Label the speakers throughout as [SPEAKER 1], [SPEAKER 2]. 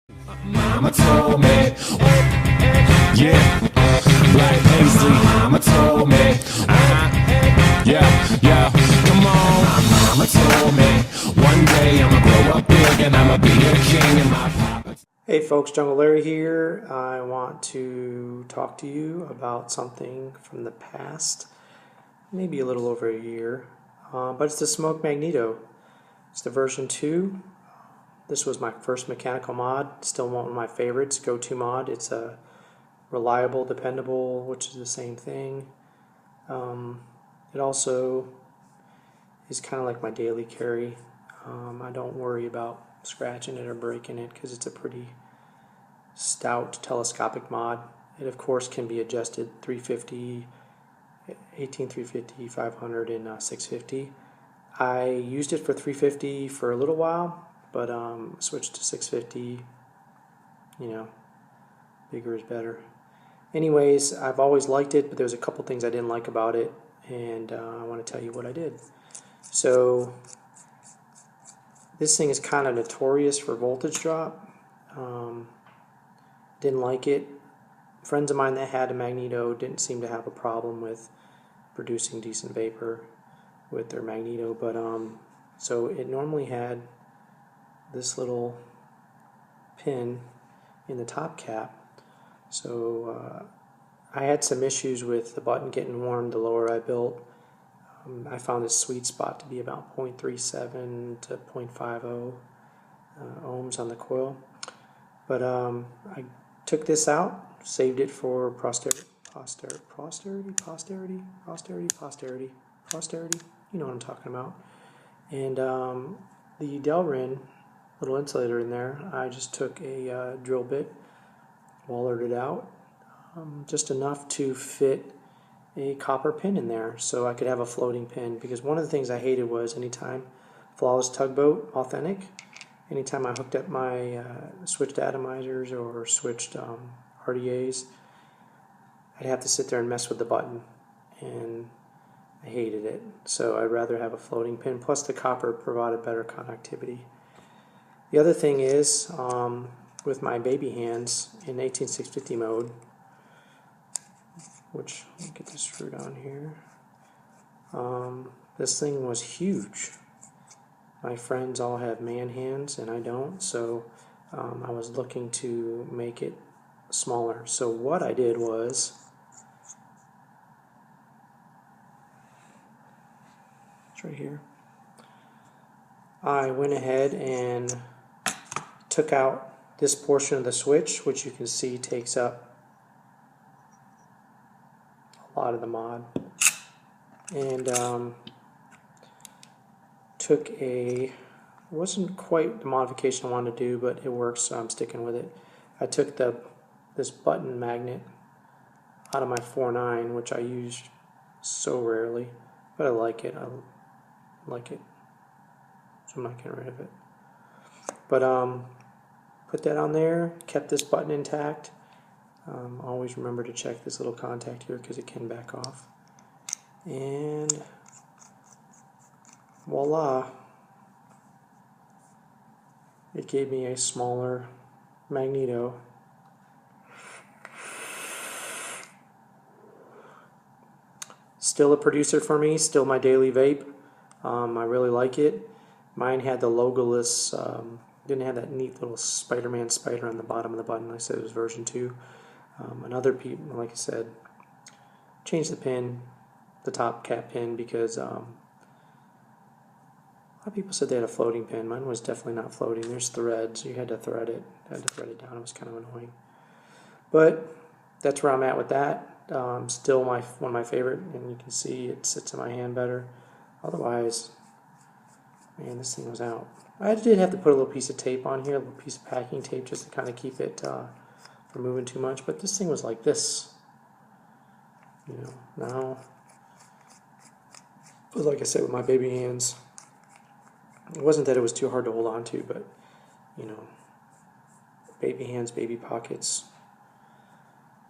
[SPEAKER 1] Mama told me, yeah, Black Paisley. Mama told me, yeah, come on. Mama told me, one day I'ma grow up big and I'ma be a king in my papa.
[SPEAKER 2] Hey folks, Jungle Larry here. I want to talk to you about something from the past, maybe a little over a year, but it's the Smok Magneto. It's the version 2. This was my first mechanical mod, still one of my favorites, go-to mod. It's a reliable, dependable, which is the same thing. It also is kind of like my daily carry. I don't worry about scratching it or breaking it because it's a pretty stout telescopic mod. It of course can be adjusted 350, 18350, 500, and 650. I used it for 350 for a little while, but switched to 650. You know, bigger is better. Anyways, I've always liked it, but there's a couple things I didn't like about it, and I want to tell you what I did. So this thing is kind of notorious for voltage drop. Didn't like it. Friends of mine that had a Magneto didn't seem to have a problem with producing decent vapor with their Magneto, but so it normally had this little pin in the top cap. So I had some issues with the button getting warm the lower I built. I found its sweet spot to be about 0.37 to 0.50 ohms on the coil. But I took this out, saved it for posterity. You know what I'm talking about. And the Delrin little insulator in there, I just took a drill bit, wallered it out, just enough to fit a copper pin in there so I could have a floating pin, because one of the things I hated was anytime Flawless Tugboat Authentic, anytime I hooked up my switched atomizers or switched RDAs, I'd have to sit there and mess with the button, and I hated it. So I'd rather have a floating pin, plus the copper provided better connectivity. The other thing is, with my baby hands in 18650 mode, which, let me get this screwed on here, this thing was huge. My friends all have man hands and I don't, so I was looking to make it smaller. So what I did was, it's right here, I went ahead and took out this portion of the switch, which you can see takes up a lot of the mod, and took it wasn't quite the modification I wanted to do, but it works, so I'm sticking with it. I took this button magnet out of my 4.9, which I use so rarely, but I like it. I like it, so I'm not getting rid of it. But put that on there, kept this button intact. Always remember to check this little contact here because it can back off. And voila, it gave me a smaller Magneto. Still a producer for me, still my daily vape. I really like it. Mine had the logoless, didn't have that neat little Spider-Man spider on the bottom of the button. I said it was version 2. Another people, like I said, changed the pin, the top cap pin, because a lot of people said they had a floating pin. Mine was definitely not floating. There's threads. You had to thread it. Down. It was kind of annoying. But that's where I'm at with that. Still one of my favorite, and you can see it sits in my hand better. Otherwise, man, this thing was out. I did have to put a little piece of tape on here, a little piece of packing tape, just to kind of keep it from moving too much. But this thing was like this. You know, now, like I said, with my baby hands, it wasn't that it was too hard to hold on to, but, you know, baby hands, baby pockets.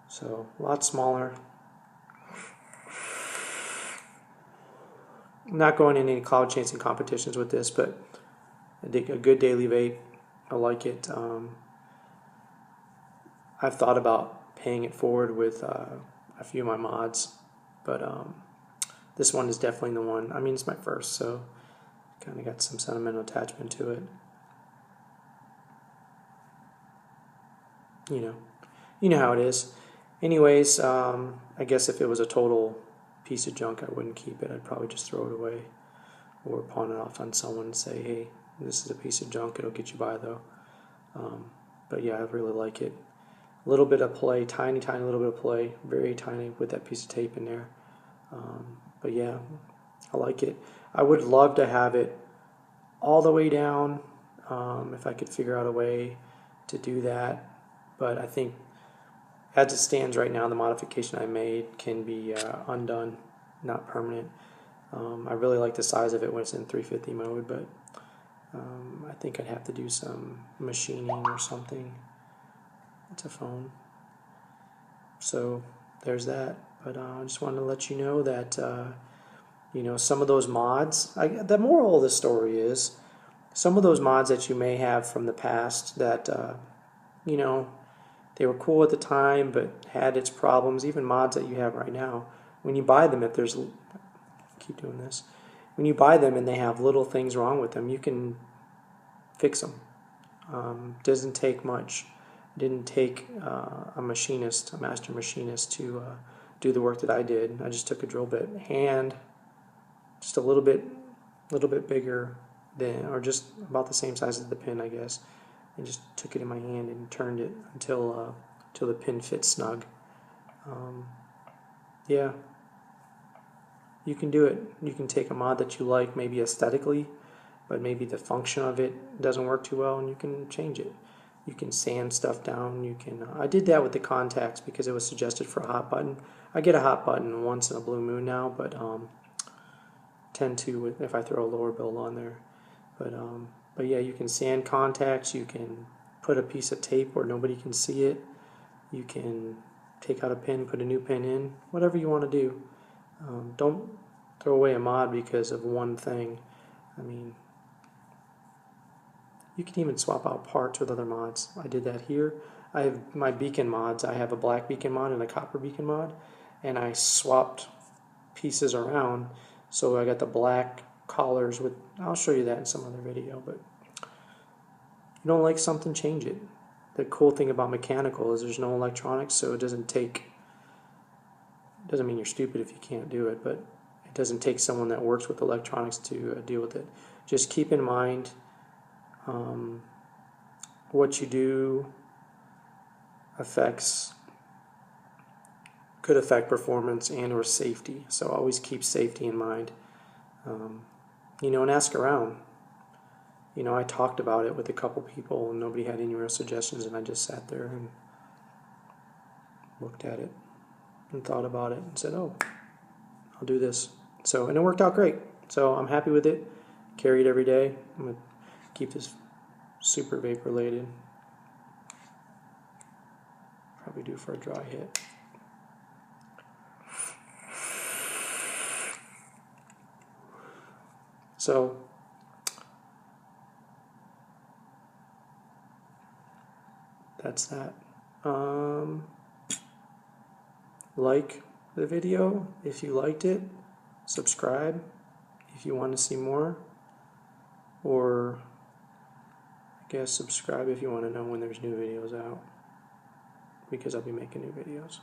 [SPEAKER 2] So, a lot smaller. I'm not going in any cloud chasing competitions with this, but I dig a good daily vape. I like it. I've thought about paying it forward with a few of my mods, but this one is definitely the one. I mean, it's my first, so kind of got some sentimental attachment to it. You know how it is. Anyways, I guess if it was a total piece of junk, I wouldn't keep it. I'd probably just throw it away or pawn it off on someone and say, hey, this is a piece of junk. It'll get you by, though. But yeah, I really like it. A little bit of play, tiny little bit of play, very tiny with that piece of tape in there. But yeah, I like it. I would love to have it all the way down if I could figure out a way to do that. But I think as it stands right now, the modification I made can be undone, not permanent. I really like the size of it when it's in 350 mode, but I think I'd have to do some machining or something. It's a phone. So there's that. But I just wanted to let you know that, some of those mods, the moral of the story is, some of those mods that you may have from the past that, they were cool at the time but had its problems, even mods that you have right now, when you buy them, keep doing this, when you buy them and they have little things wrong with them, you can fix them. Doesn't take much. It didn't take a master machinist to do the work that I did. I just took a drill bit, just a little bit bigger or just about the same size as the pin, I guess, and just took it in my hand and turned it until the pin fit snug. Yeah, you can do it. You can take a mod that you like, maybe aesthetically, but maybe the function of it doesn't work too well, and you can change it. You can sand stuff down. You can. I did that with the contacts because it was suggested for a hot button. I get a hot button once in a blue moon now, but tend to if I throw a lower build on there. But yeah, you can sand contacts. You can put a piece of tape where nobody can see it. You can take out a pin, put a new pin in, whatever you want to do. Don't throw away a mod because of one thing. I mean, you can even swap out parts with other mods. I did that here. I have my beacon mods. I have a black beacon mod and a copper beacon mod, and I swapped pieces around. So I got the black collars with, I'll show you that in some other video, but you don't like something, change it. The cool thing about mechanical is there's no electronics, so it doesn't mean you're stupid if you can't do it, but it doesn't take someone that works with electronics to deal with it. Just keep in mind what you do could affect performance and or safety, so always keep safety in mind. And ask around. I talked about it with a couple people and nobody had any real suggestions, and I just sat there and looked at it and thought about it and said, oh, I'll do this. And it worked out great. So I'm happy with it. Carry it every day. I'm going to keep this super vapor laden. Probably due for a dry hit. So that's that. Like the video if you liked it. Subscribe if you want to see more. Or I guess subscribe if you want to know when there's new videos out, because I'll be making new videos.